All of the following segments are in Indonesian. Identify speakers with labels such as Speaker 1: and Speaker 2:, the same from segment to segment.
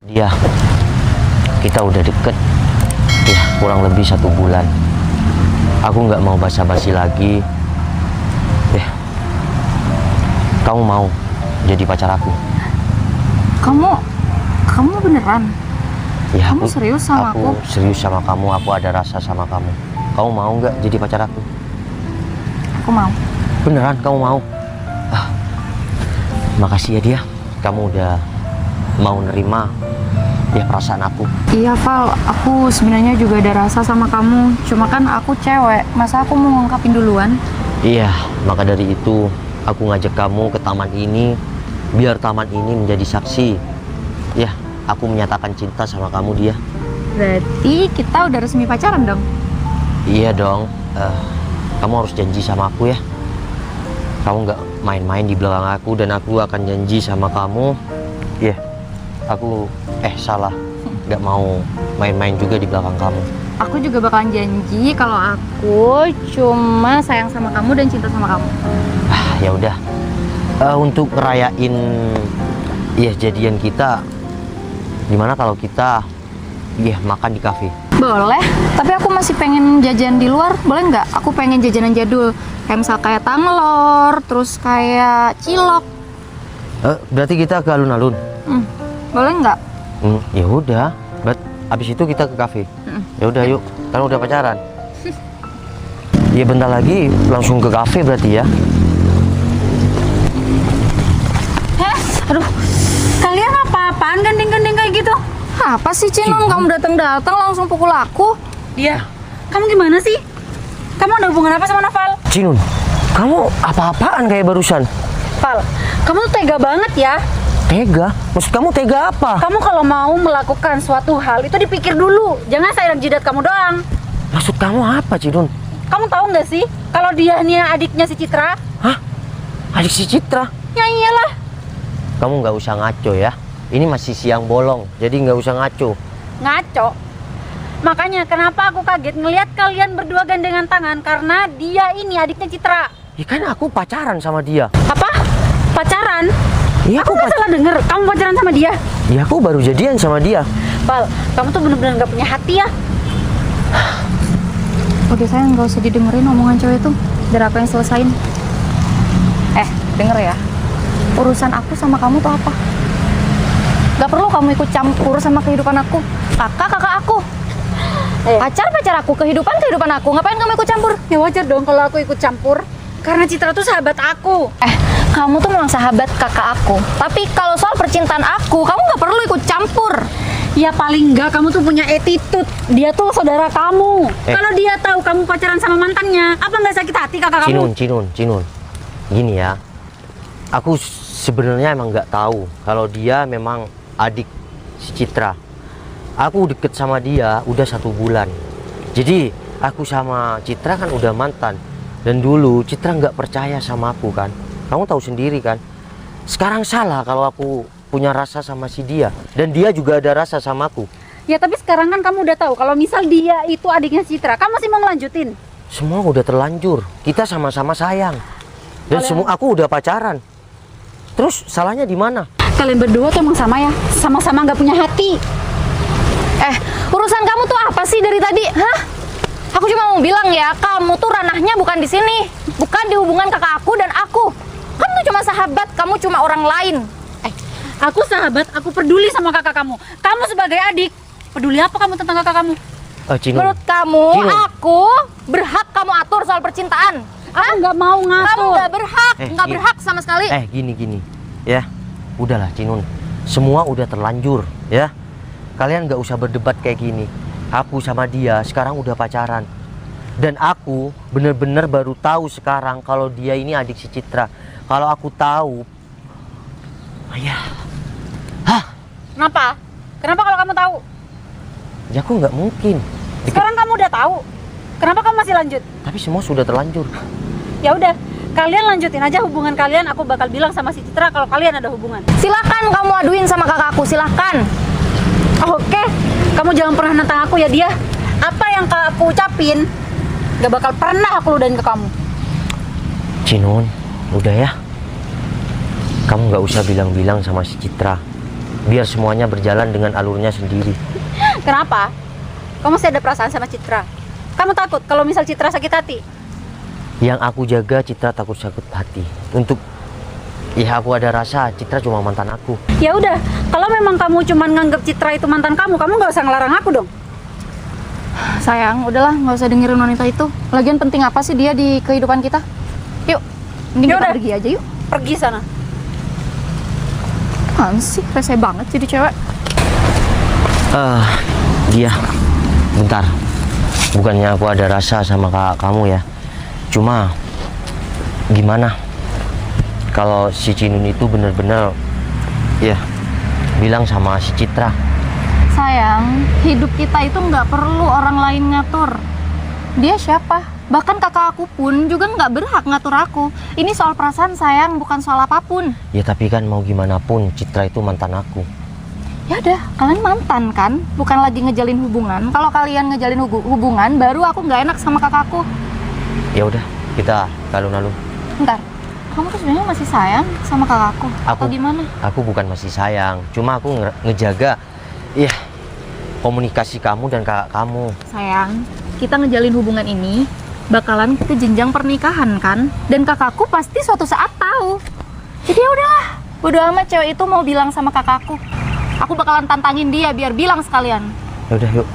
Speaker 1: Dia, kita udah deket, ya kurang lebih 1 bulan. Aku nggak mau basa-basi lagi. Ya, kamu mau jadi pacar aku?
Speaker 2: Kamu beneran?
Speaker 1: Ya,
Speaker 2: Kamu serius sama aku?
Speaker 1: Serius sama kamu. Aku ada rasa sama kamu. Kamu mau nggak jadi pacar aku?
Speaker 2: Aku mau.
Speaker 1: Beneran kamu mau? Makasih ya dia. Kamu udah mau nerima ya perasaan aku.
Speaker 2: Iya Val, aku sebenarnya juga ada rasa sama kamu. Cuma kan aku cewek, masa aku mau ngungkapin duluan?
Speaker 1: Iya, maka dari itu aku ngajak kamu ke taman ini, biar taman ini menjadi saksi. Ya, aku menyatakan cinta sama kamu dia.
Speaker 2: Berarti kita udah resmi pacaran dong?
Speaker 1: Iya dong. Kamu harus janji sama aku ya. Kamu nggak main-main di belakang aku, dan aku akan janji sama kamu. Iya, aku salah, nggak mau main-main juga di belakang kamu.
Speaker 2: Aku juga bakalan janji kalau aku cuma sayang sama kamu dan cinta sama kamu.
Speaker 1: Ya udah. Untuk ngerayain ya jadian kita, gimana kalau kita makan di kafe?
Speaker 2: Boleh, tapi aku masih pengen jajan di luar, boleh nggak? Aku pengen jajanan jadul, kayak misal kayak tanglor, terus kayak cilok.
Speaker 1: Berarti kita ke alun-alun?
Speaker 2: Boleh nggak?
Speaker 1: Ya udah, abis itu kita ke kafe. Ya udah yuk, kan udah pacaran. Ya bentar lagi langsung ke kafe berarti ya.
Speaker 2: Aduh, kalian apa-apaan gandeng-gandeng kayak gitu? Apa sih Cinung, kamu datang-datang langsung pukul aku?
Speaker 3: Dia, kamu gimana sih? Kamu ada hubungan apa sama Naval?
Speaker 1: Cinun, kamu apa-apaan kayak barusan?
Speaker 3: Val, kamu tuh tega banget ya.
Speaker 1: Tega? Maksud kamu tega apa?
Speaker 3: Kamu kalau mau melakukan suatu hal itu dipikir dulu. Jangan sayang jidat kamu doang.
Speaker 1: Maksud kamu apa, Cinun?
Speaker 3: Kamu tahu nggak sih kalau dia ini adiknya si Citra?
Speaker 1: Hah? Adik si Citra?
Speaker 3: Ya iyalah.
Speaker 1: Kamu nggak usah ngaco ya. Ini masih siang bolong, jadi nggak usah ngaco.
Speaker 3: Ngaco. Makanya kenapa aku kaget ngelihat kalian berdua gandengan tangan, karena dia ini adiknya Citra.
Speaker 1: Ya kan aku pacaran sama dia.
Speaker 3: Apa? Pacaran?
Speaker 1: Iya,
Speaker 3: Aku nggak salah denger. Kamu pacaran sama dia?
Speaker 1: Ya aku baru jadian sama dia.
Speaker 3: Val, kamu tuh bener-bener nggak punya hati ya.
Speaker 2: Udah sayang, nggak usah didengerin omongan cewek itu, biar aku yang selesain. Denger ya, urusan aku sama kamu tuh apa? Gak perlu kamu ikut campur sama kehidupan aku. Kakak aku, pacar aku, kehidupan aku. Ngapain kamu ikut campur?
Speaker 3: Ya wajar dong kalau aku ikut campur, karena Citra tuh sahabat aku.
Speaker 2: Kamu tuh memang sahabat kakak aku. Tapi kalau soal percintaan aku, kamu gak perlu ikut campur.
Speaker 3: Ya paling enggak kamu tuh punya attitude. Dia tuh saudara kamu. Kalau dia tahu kamu pacaran sama mantannya, apa nggak sakit hati kakak kamu?
Speaker 1: Cinun. Gini ya, aku sebenarnya emang nggak tahu kalau dia memang adik si Citra. Aku deket sama dia udah 1 bulan. Jadi aku sama Citra kan udah mantan. Dan dulu Citra nggak percaya sama aku kan. Kamu tahu sendiri kan. Sekarang salah kalau aku punya rasa sama si dia. Dan dia juga ada rasa sama aku.
Speaker 3: Ya tapi sekarang kan kamu udah tahu kalau misal dia itu adiknya Citra, kamu masih mau ngelanjutin?
Speaker 1: Semua udah terlanjur. Kita sama-sama sayang. Dan semua aku udah pacaran. Terus salahnya di mana?
Speaker 3: Kalian berdua tuh emang sama ya, sama-sama nggak punya hati.
Speaker 2: Urusan kamu tuh apa sih dari tadi? Hah? Aku cuma mau bilang ya, kamu tuh ranahnya bukan di sini, bukan di hubungan kakak aku dan aku. Kamu tuh cuma sahabat, kamu cuma orang lain.
Speaker 3: Aku sahabat, aku peduli sama kakak kamu. Kamu sebagai adik, peduli apa kamu tentang kakak kamu?
Speaker 2: Menurut kamu, aku berhak kamu atur soal percintaan?
Speaker 3: Aku nggak mau ngatur.
Speaker 2: Kamu nggak berhak, nggak berhak sama sekali.
Speaker 1: Gini. Ya, udahlah Cinun. Semua udah terlanjur, ya. Kalian nggak usah berdebat kayak gini. Aku sama dia sekarang udah pacaran. Dan aku bener-bener baru tahu sekarang kalau dia ini adik si Citra. Kalau aku tahu,
Speaker 3: Kenapa? Kenapa kalau kamu tahu?
Speaker 1: ya aku nggak mungkin.
Speaker 3: Sekarang kamu udah tahu. Kenapa kamu masih lanjut?
Speaker 1: Tapi semua sudah terlanjur.
Speaker 3: Ya udah, kalian lanjutin aja hubungan kalian. Aku bakal bilang sama si Citra kalau kalian ada hubungan.
Speaker 2: Silakan kamu aduin sama kakakku, silakan.
Speaker 3: Oke, kamu jangan pernah nantang aku ya dia. Apa yang aku ucapin, gak bakal pernah aku ludahin ke kamu.
Speaker 1: Cinun, udah ya. Kamu nggak usah bilang-bilang sama si Citra. biar semuanya berjalan dengan alurnya sendiri.
Speaker 3: Kenapa? Kamu masih ada perasaan sama Citra? Kamu takut kalau misal Citra sakit hati?
Speaker 1: Yang aku jaga Citra takut sakit hati. Untuk ya aku ada rasa Citra cuma mantan aku.
Speaker 3: Ya udah, kalau memang kamu cuma nganggap Citra itu mantan kamu nggak usah ngelarang aku dong.
Speaker 2: Sayang, udahlah, nggak usah dengerin wanita itu. Lagian penting apa sih dia di kehidupan kita? Yuk, mending kita
Speaker 3: Yaudah.
Speaker 2: pergi aja yuk.
Speaker 3: Pergi sana.
Speaker 2: Apaan sih, rese banget jadi cewek.
Speaker 1: Dia, bentar. Bukannya aku ada rasa sama kakak kamu ya. Cuma gimana kalau si Cinun itu bener-bener ya bilang sama si Citra.
Speaker 2: Sayang, hidup kita itu nggak perlu orang lain ngatur. Dia siapa? Bahkan kakak aku pun juga nggak berhak ngatur aku. Ini soal perasaan sayang, bukan soal apapun.
Speaker 1: Ya tapi kan mau gimana pun Citra itu mantan aku.
Speaker 2: Ya udah, kalian mantan kan? Bukan lagi ngejalin hubungan. Kalau kalian ngejalin hubungan, baru aku nggak enak sama kakakku.
Speaker 1: Ya udah, kita alun-alun.
Speaker 2: Bentar, kamu tuh sebenarnya masih sayang sama kakakku? Atau gimana?
Speaker 1: Aku bukan masih sayang, cuma aku ngejaga ya komunikasi kamu dan kakak kamu.
Speaker 2: Sayang, kita ngejalin hubungan ini bakalan ke jenjang pernikahan kan? Dan kakakku pasti suatu saat tahu. Jadi ya udahlah, bodo amat cewek itu mau bilang sama kakakku. Aku bakalan tantangin dia biar bilang sekalian.
Speaker 1: Ya udah yuk.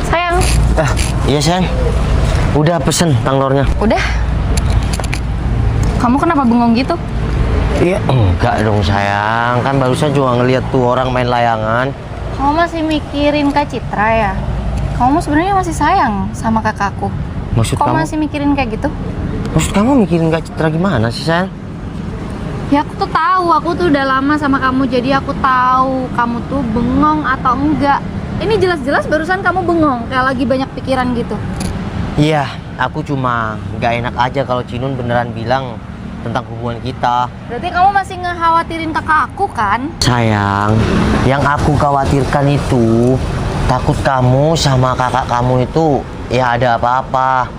Speaker 2: Sayang,
Speaker 1: Iya sayang. Udah pesen tanglornya.
Speaker 2: udah. Kamu kenapa bengong gitu?
Speaker 1: Iya, enggak dong sayang. Kan barusan juga ngeliat tuh orang main layangan.
Speaker 2: Kamu masih mikirin Kak Citra ya? Kamu sebenarnya masih sayang sama kakakku.
Speaker 1: Maksud
Speaker 2: Kok
Speaker 1: kamu?
Speaker 2: masih mikirin kayak gitu?
Speaker 1: Maksud kamu mikirin Kak Citra gimana sih sayang?
Speaker 2: Ya aku tuh tahu, aku tuh udah lama sama kamu, jadi aku tahu kamu tuh bengong atau enggak. Ini jelas-jelas barusan kamu bengong, kayak lagi banyak pikiran gitu.
Speaker 1: Iya, aku cuma nggak enak aja kalau Cinun beneran bilang tentang hubungan kita.
Speaker 2: Berarti kamu masih ngekhawatirin kakak aku kan?
Speaker 1: Sayang, yang aku khawatirkan itu takut kamu sama kakak kamu itu ya ada apa-apa.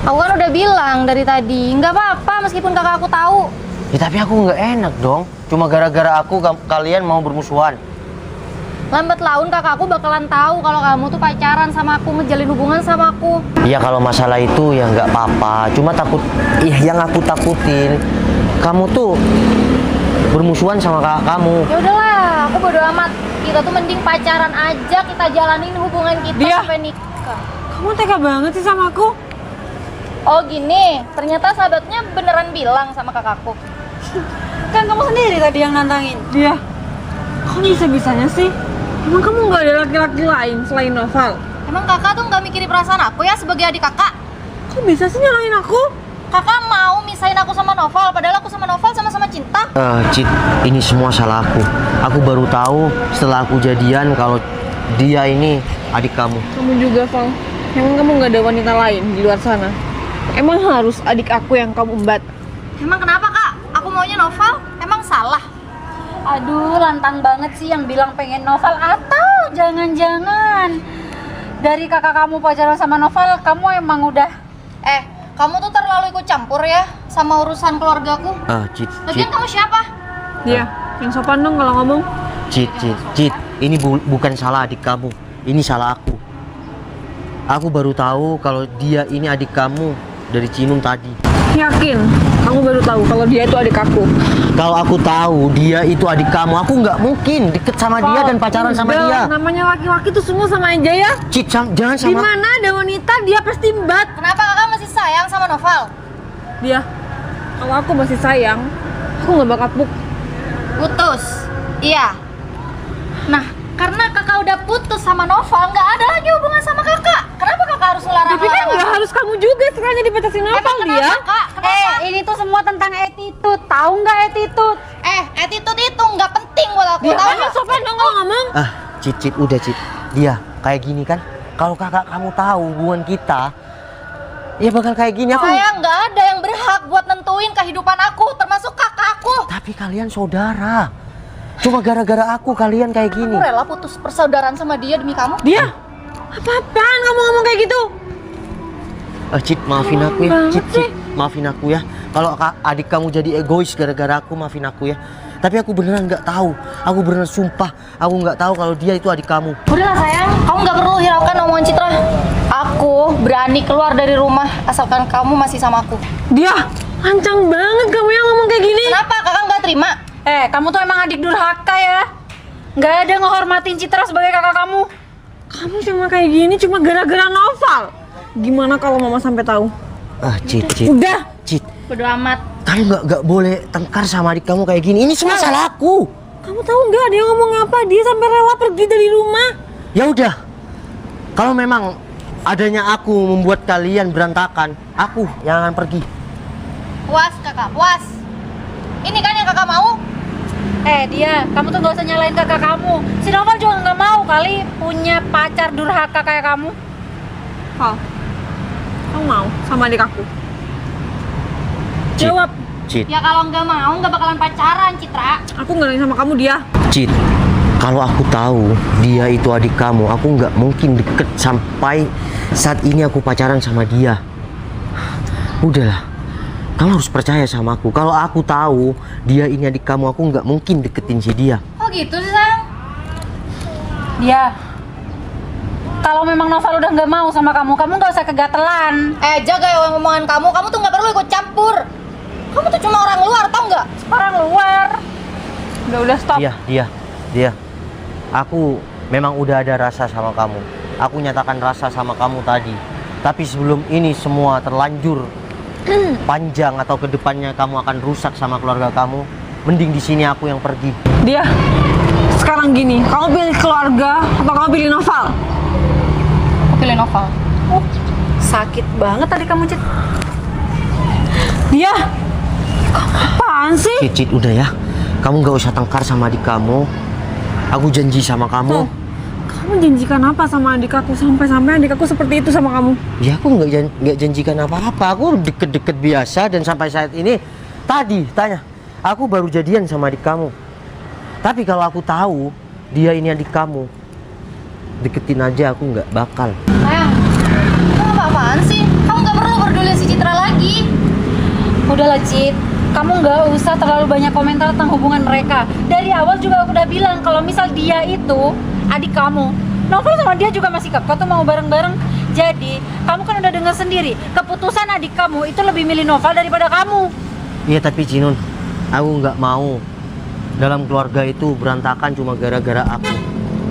Speaker 2: Aku kan udah bilang dari tadi, nggak apa-apa meskipun kakak aku tahu.
Speaker 1: Ya tapi aku nggak enak dong. Cuma gara-gara aku kalian mau bermusuhan.
Speaker 2: Lambat laun kakak aku bakalan tahu kalau kamu tuh pacaran sama aku, ngejalin hubungan sama aku.
Speaker 1: Iya kalau masalah itu ya nggak apa-apa. Cuma takut, yang aku takutin kamu tuh bermusuhan sama kakak kamu.
Speaker 2: Ya udahlah, aku bodo amat. Kita tuh mending pacaran aja, kita jalanin hubungan kita
Speaker 3: Dia.
Speaker 2: sampai nikah.
Speaker 3: Kamu tega banget sih sama aku.
Speaker 2: Oh gini, ternyata sahabatnya beneran bilang sama kakakku.
Speaker 3: Kan kamu sendiri tadi yang nantangin. Dia. Kok bisa-bisanya sih? Emang kamu nggak ada laki-laki lain selain Noval?
Speaker 2: Emang kakak tuh nggak mikirin perasaan aku ya sebagai adik kakak?
Speaker 3: Kok bisa sih nyalain aku?
Speaker 2: Kakak mau misahin aku sama Noval, padahal aku sama Noval sama-sama cinta.
Speaker 1: Cit, ini semua salah aku. Aku baru tahu setelah aku jadian kalau dia ini adik kamu.
Speaker 3: Kamu juga, Val. Emang kamu nggak ada wanita lain di luar sana? Emang harus adik aku yang kamu embat?
Speaker 2: Emang kenapa kak? Aku maunya Noval, emang salah?
Speaker 3: Aduh, lantang banget sih yang bilang pengen Noval. Atau jangan-jangan dari kakak kamu pacaran sama Noval, kamu emang udah...
Speaker 2: Kamu tuh terlalu ikut campur ya sama urusan keluargaku.
Speaker 1: Cit,
Speaker 2: Lagian kamu siapa?
Speaker 3: Iya, yang sopan dong kalau ngomong.
Speaker 1: Cit. Ini bukan salah adik kamu. Ini salah aku. Aku baru tahu kalau dia ini adik kamu dari Cinun tadi.
Speaker 3: Yakin? Kamu baru tahu kalau dia itu adik aku?
Speaker 1: Kalau aku tahu dia itu adik kamu, aku nggak mungkin deket sama dia dan pacaran sama dia.
Speaker 3: Namanya laki-laki tuh semua sama aja ya.
Speaker 1: Cit, jangan
Speaker 3: Di
Speaker 1: sama.
Speaker 3: mana ada wanita dia pasti embat.
Speaker 2: Kenapa kakak masih sayang sama Noval?
Speaker 3: Dia. Kalau aku masih sayang, aku nggak bakal
Speaker 2: Putus? Iya. Nah, karena kakak udah putus sama Noval, nggak ada lagi hubungan sama kakak. Kenapa kakak harus ngelarang?
Speaker 3: Tapi kan nggak harus kamu juga sekalinya dipatasin Noval dia.
Speaker 2: Kak? Kenapa?
Speaker 3: Ini tuh semua tentang attitude. Tahu nggak attitude?
Speaker 2: Attitude itu nggak penting buat aku.
Speaker 3: Dia
Speaker 2: Tahu
Speaker 3: kan
Speaker 2: nggak?
Speaker 3: sopan dong kalau ngomong.
Speaker 1: Cit, udah Cit. Dia kayak gini kan. Kalau kakak kamu tahu hubungan kita, ya bakal kayak gini. Aku.
Speaker 2: Saya nggak ada yang berhak buat nentuin kehidupan aku, termasuk kakak aku.
Speaker 1: Tapi kalian saudara. Cuma gara-gara aku kalian kayak gini.
Speaker 2: Aku rela putus persaudaraan sama dia demi kamu.
Speaker 3: Dia? Apa-apaan kamu ngomong kayak gitu?
Speaker 1: Cit, maafin aku ya. Cit, maafin aku ya. Kalau adik kamu jadi egois gara-gara aku, maafin aku ya. Tapi aku beneran nggak tahu. Aku beneran sumpah, aku nggak tahu kalau dia itu adik kamu.
Speaker 2: Udahlah sayang, kamu nggak perlu hiraukan omongan Citra. Aku berani keluar dari rumah asalkan kamu masih sama aku.
Speaker 4: Dia lancang banget kamu yang ngomong kayak gini.
Speaker 2: Kenapa kakak nggak terima?
Speaker 3: Kamu tuh emang adik durhaka ya. Nggak ada ngehormatin Citra sebagai kakak kamu.
Speaker 4: Kamu cuma kayak gini cuma gara-gara Noval. Gimana kalau mama sampai tahu?
Speaker 1: Cit.
Speaker 4: Udah.
Speaker 1: Cit,
Speaker 3: Bodo amat.
Speaker 1: kamu nggak boleh tengkar sama adik kamu kayak gini. Ini semua salah aku.
Speaker 4: Kamu tahu nggak dia ngomong apa? Dia sampai rela pergi dari rumah.
Speaker 1: Ya udah, kalau memang adanya aku membuat kalian berantakan, aku yang akan pergi.
Speaker 2: Puas kakak, puas. Ini kan yang kakak mau?
Speaker 3: Dia, kamu tuh gak usah nyalain kakak kamu. Si Noval juga nggak mau kali punya pacar durhaka kayak kamu.
Speaker 4: Val, kamu mau sama adik aku?
Speaker 1: Cit,
Speaker 4: Jawab.
Speaker 1: Cit,
Speaker 2: Ya kalau nggak mau nggak bakalan pacaran Citra.
Speaker 4: Aku nggak nanya sama kamu dia.
Speaker 1: Cit. Kalau aku tahu dia itu adik kamu, aku nggak mungkin deket sampai saat ini aku pacaran sama dia. Udahlah, kamu harus percaya sama aku. Kalau aku tahu dia ini adik kamu, aku nggak mungkin deketin si dia.
Speaker 2: Oh gitu sih sayang.
Speaker 3: Dia, kalau memang Noval udah nggak mau sama kamu nggak usah kegatelan.
Speaker 2: Jaga ya omongan kamu tuh nggak perlu ikut campur. Kamu tuh cuma orang luar, tau nggak?
Speaker 3: Orang luar.
Speaker 4: Udah stop.
Speaker 1: Dia. Aku memang udah ada rasa sama kamu. Aku nyatakan rasa sama kamu tadi. Tapi sebelum ini semua terlanjur panjang atau kedepannya kamu akan rusak sama keluarga kamu, mending di sini aku yang pergi.
Speaker 4: Dia. Sekarang gini, kamu pilih keluarga apa kamu pilih Noval?
Speaker 2: Aku pilih Noval.
Speaker 3: Sakit banget tadi kamu, Cit.
Speaker 4: Dia. Apaan sih?
Speaker 1: Cit, udah ya. Kamu nggak usah tengkar sama adik kamu. Aku janji sama kamu.
Speaker 4: Tuh, kamu janjikan apa sama adik aku sampai adik aku seperti itu sama kamu?
Speaker 1: Ya aku nggak janjikan apa-apa. Aku deket-deket biasa dan sampai saat ini tadi tanya, aku baru jadian sama adik kamu. Tapi kalau aku tahu dia ini adik kamu, deketin aja aku nggak bakal.
Speaker 2: Sayang, kamu apa-apaan sih? Kamu nggak perlu peduli si Citra lagi.
Speaker 3: Udahlah, Cit. Kamu nggak usah terlalu banyak komentar tentang hubungan mereka. Dari awal juga aku udah bilang kalau misal dia itu adik kamu, Noval sama dia juga masih kekeh tuh mau bareng-bareng. Jadi kamu kan udah dengar sendiri keputusan adik kamu itu lebih milih Noval daripada kamu.
Speaker 1: Iya tapi Cinun, aku nggak mau dalam keluarga itu berantakan cuma gara-gara aku.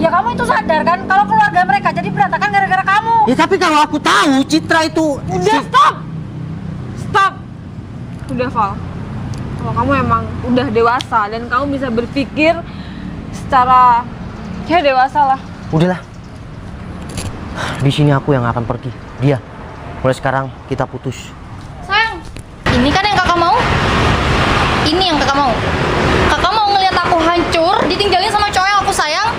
Speaker 3: Ya kamu itu sadar kan kalau keluarga mereka jadi berantakan gara-gara kamu.
Speaker 1: Ya tapi kalau aku tahu Citra itu
Speaker 4: Udah stop. Stop. Udah Val. Kalau kamu emang udah dewasa dan kamu bisa berpikir secara ya dewasa lah.
Speaker 1: Udahlah. Di sini aku yang akan pergi. Dia. Mulai sekarang kita putus.
Speaker 2: Sayang, ini kan yang kakak mau. Ini yang kakak mau. Kakak mau ngeliat aku hancur, ditinggalin sama cowok yang aku sayang.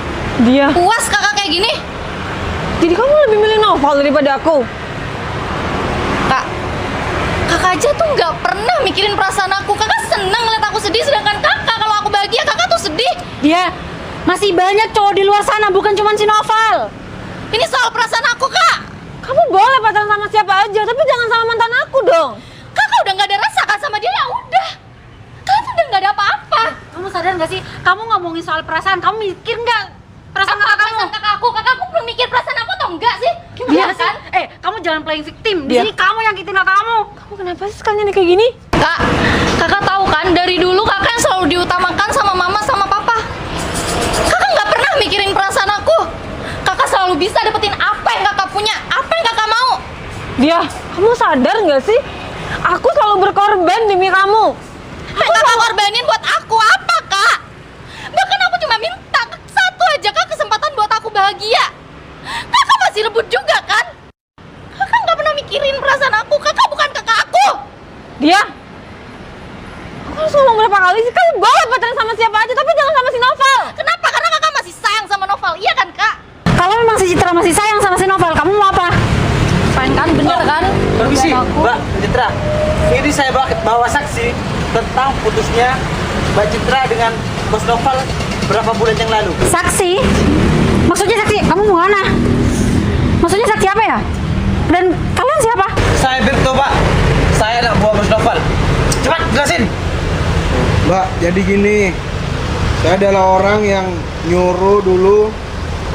Speaker 4: Dia.
Speaker 2: Puas kakak kayak gini?
Speaker 4: Jadi kamu lebih milih Noval daripada aku?
Speaker 2: Kakak aja tuh nggak pernah mikirin perasaan aku. Kakak seneng ngeliat aku sedih, sedangkan kakak kalau aku bahagia kakak tuh sedih.
Speaker 3: Dia masih banyak cowok di luar sana, bukan cuma si Noval.
Speaker 2: Ini soal perasaan aku kak.
Speaker 4: Kamu boleh pacaran sama siapa aja, tapi jangan sama mantan aku dong.
Speaker 2: Kakak udah nggak ada rasa kan sama dia, ya udah. Kakak tuh udah nggak ada apa-apa.
Speaker 3: Kamu sadar nggak sih? Kamu ngomongin soal perasaan, kamu mikir nggak perasaan
Speaker 2: Apa
Speaker 3: kakak kamu?
Speaker 2: perasaan kakakku belum mikir perasaan aku atau enggak sih?
Speaker 3: Dia
Speaker 2: Gimana
Speaker 3: kan? Kamu jangan playing victim. Di
Speaker 4: Dia.
Speaker 3: sini kamu yang kitin kakak kamu.
Speaker 4: Kamu kenapa sih sekalian kayak gini?
Speaker 2: Kak, kakak tahu kan dari dulu kakak yang selalu diutamakan sama mama sama papa. Kakak nggak pernah mikirin perasaan aku. Kakak selalu bisa dapetin apa yang kakak punya, apa yang kakak mau.
Speaker 4: Dia, kamu sadar nggak sih? Aku selalu berkorban demi kamu.
Speaker 2: Yang kakak korbanin buat aku apa kak? Bahkan aku cuma minta satu aja kak kesempatan buat aku bahagia. Kakak masih rebut juga kan? Kakak nggak pernah mikirin perasaan aku. Kakak bukan kakak aku.
Speaker 4: Dia, aku harus ngomong berapa kali sih? Kamu boleh pacaran sama siapa aja, tapi jangan sama si Noval.
Speaker 2: Kenapa? Karena kakak masih sayang sama Noval, iya kan kak?
Speaker 3: Kalau memang si Citra masih sayang sama si Noval, kamu mau apa?
Speaker 2: Sayang kan, bener kan?
Speaker 5: Permisi,
Speaker 2: Dan aku-
Speaker 5: Mbak Citra. Ini saya bawa saksi tentang putusnya Mbak Citra dengan Bos Noval berapa bulan yang lalu.
Speaker 3: Saksi? Maksudnya saksi? Kamu mau mana? Maksudnya saksi apa ya? Dan kalian siapa?
Speaker 5: saya Birto, Pak. Saya anak buah Bos Novel. Cepat jelasin.
Speaker 6: Mbak, jadi gini, saya adalah orang yang nyuruh dulu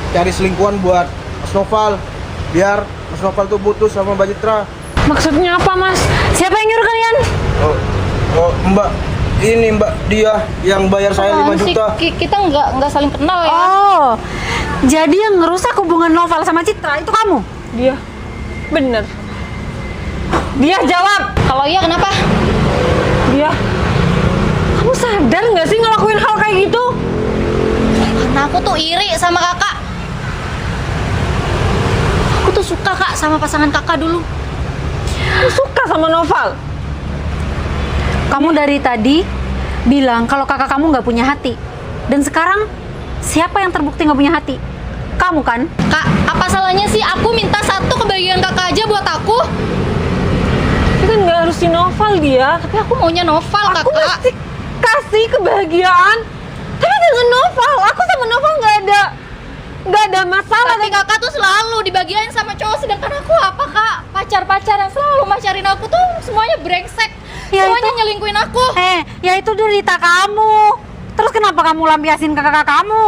Speaker 6: cari selingkuhan buat Mas Noval, biar Mas Noval tuh putus sama Mbak Citra.
Speaker 4: Maksudnya apa, Mas? Siapa yang nyuruh kalian?
Speaker 6: Oh, Mbak, ini Mbak dia yang bayar saya 5
Speaker 2: Apaan sih?
Speaker 6: juta.
Speaker 2: Kita nggak saling kenal ya.
Speaker 3: Oh, jadi yang ngerusak hubungan Noval sama Citra itu kamu?
Speaker 4: Dia. Bener. Dia jawab.
Speaker 2: Kalau iya kenapa?
Speaker 4: Dia. Kamu sadar nggak sih ngelakuin hal kayak gitu?
Speaker 2: Karena aku tuh iri sama kakak. Aku tuh suka kak sama pasangan kakak dulu.
Speaker 4: Aku suka sama Noval.
Speaker 3: Kamu dari tadi bilang kalau kakak kamu nggak punya hati. Dan sekarang siapa yang terbukti nggak punya hati? Kamu kan?
Speaker 2: Kak, apa salahnya sih aku minta satu kebahagiaan kakak aja buat aku?
Speaker 4: Itu kan nggak harus si Noval dia.
Speaker 2: Tapi aku maunya Noval,
Speaker 4: Aku
Speaker 2: kakak.
Speaker 4: mesti kasih kebahagiaan. Tapi dengan Noval, aku sama Noval nggak ada masalah.
Speaker 2: Tapi kakak tuh selalu dibagian sama cowok, sedangkan aku apa kak? Pacar-pacar yang selalu pacarin aku tuh semuanya brengsek.
Speaker 3: Ya
Speaker 2: Semuanya
Speaker 3: itu-
Speaker 2: nyelingkuin aku.
Speaker 3: Ya itu derita kamu. Terus kenapa kamu lampiasin ke kakak kamu?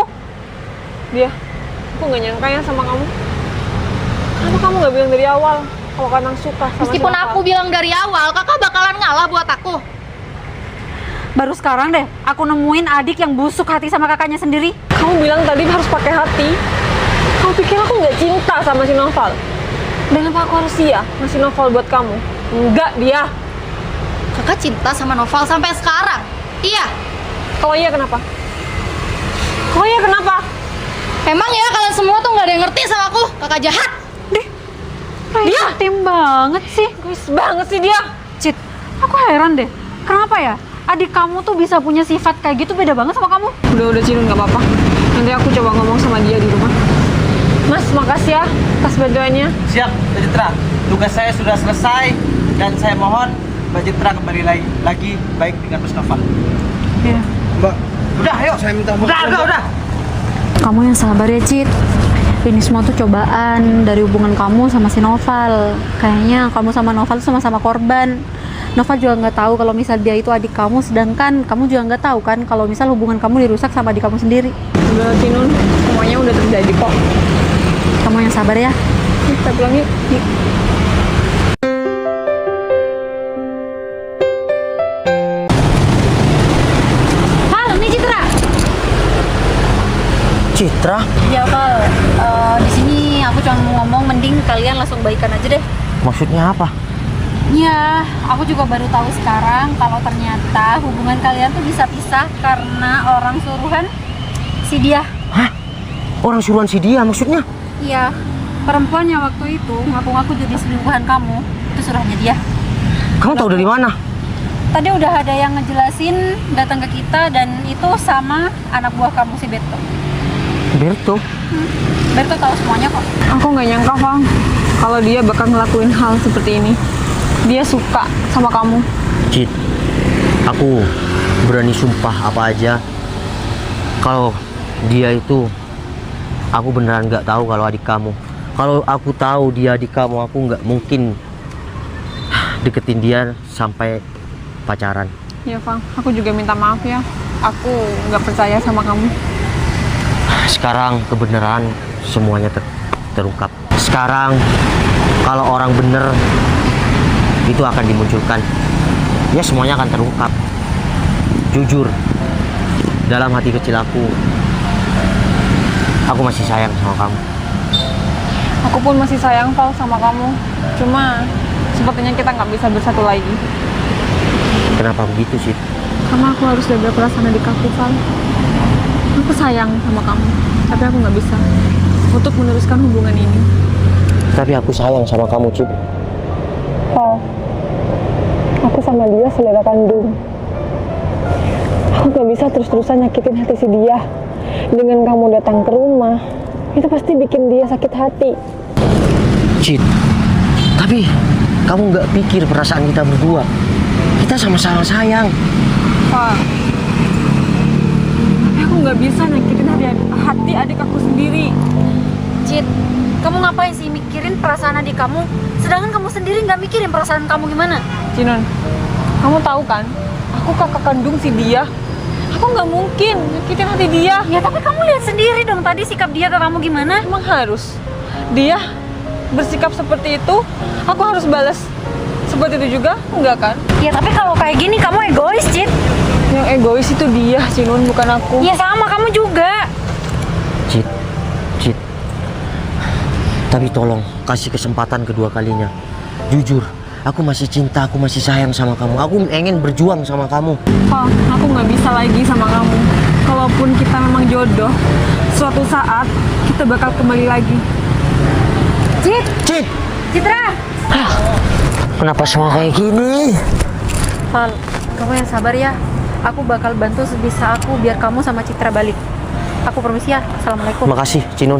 Speaker 4: Dia, aku nggak nyangka ya sama kamu. Kenapa kamu nggak bilang dari awal kalau kadang suka sama
Speaker 2: Meskipun
Speaker 4: si Noval?
Speaker 2: aku bilang dari awal, kakak bakalan ngalah buat aku.
Speaker 3: Baru sekarang deh aku nemuin adik yang busuk hati sama kakaknya sendiri.
Speaker 4: Kamu bilang tadi harus pakai hati. Kamu pikir aku nggak cinta sama si Noval? Dan apa aku harus sia ngasih Noval buat kamu? Enggak, dia.
Speaker 2: Kakak cinta sama Noval sampai sekarang. Iya.
Speaker 4: Kalau iya kenapa? Kalau iya kenapa?
Speaker 2: Emang ya kalian semua tuh nggak ada yang ngerti sama aku. Kakak jahat.
Speaker 3: Dia tim banget sih.
Speaker 4: Egois banget sih dia.
Speaker 3: Cit, aku heran deh. Kenapa ya? Adik kamu tuh bisa punya sifat kayak gitu beda banget sama kamu.
Speaker 4: Udah Cinun, nggak apa-apa. Nanti aku coba ngomong sama dia di rumah. Mas, makasih ya atas bantuannya.
Speaker 5: Siap, Mbak Citra. Tugas saya sudah selesai dan saya mohon Mbak Citra kembali lagi baik dengan Bos Noval.
Speaker 3: Iya.
Speaker 6: Mbak,
Speaker 5: Udah, ayo.
Speaker 6: saya minta maaf.
Speaker 5: Udah.
Speaker 3: Kamu yang sabar ya, Cit. Ini semua tuh cobaan dari hubungan kamu sama si Noval. Kayaknya kamu sama Noval tuh sama-sama korban. Noval juga nggak tahu kalau misal dia itu adik kamu, sedangkan kamu juga nggak tahu kan kalau misal hubungan kamu dirusak sama adik kamu sendiri.
Speaker 4: Udah Cinun, semuanya udah terjadi kok.
Speaker 3: Kamu yang sabar ya.
Speaker 4: Kita pulang yuk. Yuk.
Speaker 3: Halo, nih Citra.
Speaker 1: Citra?
Speaker 2: Ya Val, di sini aku cuma mau ngomong, mending kalian langsung baikan aja deh.
Speaker 1: Maksudnya apa?
Speaker 2: Ya, aku juga baru tahu sekarang kalau ternyata hubungan kalian tuh bisa pisah karena orang suruhan si dia.
Speaker 1: Hah? Orang suruhan si dia maksudnya?
Speaker 2: Iya, perempuan yang waktu itu ngaku-ngaku jadi selingkuhan kamu, itu suruhannya dia.
Speaker 1: Kamu tahu dari mana?
Speaker 2: Tadi udah ada yang ngejelasin datang ke kita dan itu sama anak buah kamu si Berto.
Speaker 1: Berto?
Speaker 2: Berto tahu semuanya kok.
Speaker 4: Aku nggak nyangka, Bang, kalau dia bakal ngelakuin hal seperti ini. Dia suka sama kamu.
Speaker 1: Cit, aku berani sumpah apa aja kalau dia itu, aku beneran nggak tahu kalau adik kamu. Kalau aku tahu dia adik kamu, aku nggak mungkin deketin dia sampai pacaran.
Speaker 4: Ya, Bang, aku juga minta maaf ya. Aku nggak percaya sama kamu.
Speaker 1: Sekarang kebenaran semuanya terungkap. Sekarang kalau orang bener itu akan dimunculkan, ya semuanya akan terungkap. Jujur, dalam hati kecil aku masih sayang sama kamu.
Speaker 4: Aku pun masih sayang, Val, sama kamu. Cuma sepertinya kita nggak bisa bersatu lagi.
Speaker 1: Kenapa begitu sih?
Speaker 4: Karena aku harus jaga perasaan adik aku, Val. Aku sayang sama kamu, tapi aku nggak bisa untuk meneruskan hubungan ini.
Speaker 1: Tapi aku sayang sama kamu, Cip.
Speaker 4: Val, aku sama dia saudara kandung. Aku nggak bisa terus-terusan nyakitin hati si dia. Dengan kamu datang ke rumah, itu pasti bikin dia sakit hati.
Speaker 1: Cip, tapi kamu nggak pikir perasaan kita berdua? Kita sama-sama sayang.
Speaker 4: Val, tapi aku nggak bisa nyakitin hati adik aku sendiri.
Speaker 3: Cit. Kamu ngapain sih mikirin perasaan adik kamu, sedangkan kamu sendiri nggak mikirin perasaan kamu gimana?
Speaker 4: Cinon, kamu tahu kan, aku kakak kandung si dia. Aku nggak mungkin nyakitin hati dia.
Speaker 3: Ya tapi kamu lihat sendiri dong tadi sikap dia ke kamu gimana?
Speaker 4: Emang harus dia bersikap seperti itu, aku harus balas seperti itu juga? Enggak kan?
Speaker 3: Ya tapi kalau kayak gini kamu egois, Cit.
Speaker 4: Yang egois itu dia, Cinon, bukan aku.
Speaker 3: Ya sama kamu juga.
Speaker 1: Cit, Cit. Tapi tolong kasih kesempatan kedua kalinya. Jujur, aku masih cinta, aku masih sayang sama kamu. Aku ingin berjuang sama kamu.
Speaker 4: Val, aku nggak bisa lagi sama kamu. Kalaupun kita memang jodoh, suatu saat kita bakal kembali lagi.
Speaker 3: Cit,
Speaker 1: Cit,
Speaker 3: Citra.
Speaker 1: kenapa semua kayak gini?
Speaker 3: Val, kamu yang sabar ya. Aku bakal bantu sebisa aku biar kamu sama Citra balik. Aku permisi ya. Assalamualaikum.
Speaker 1: Makasih, Cinun.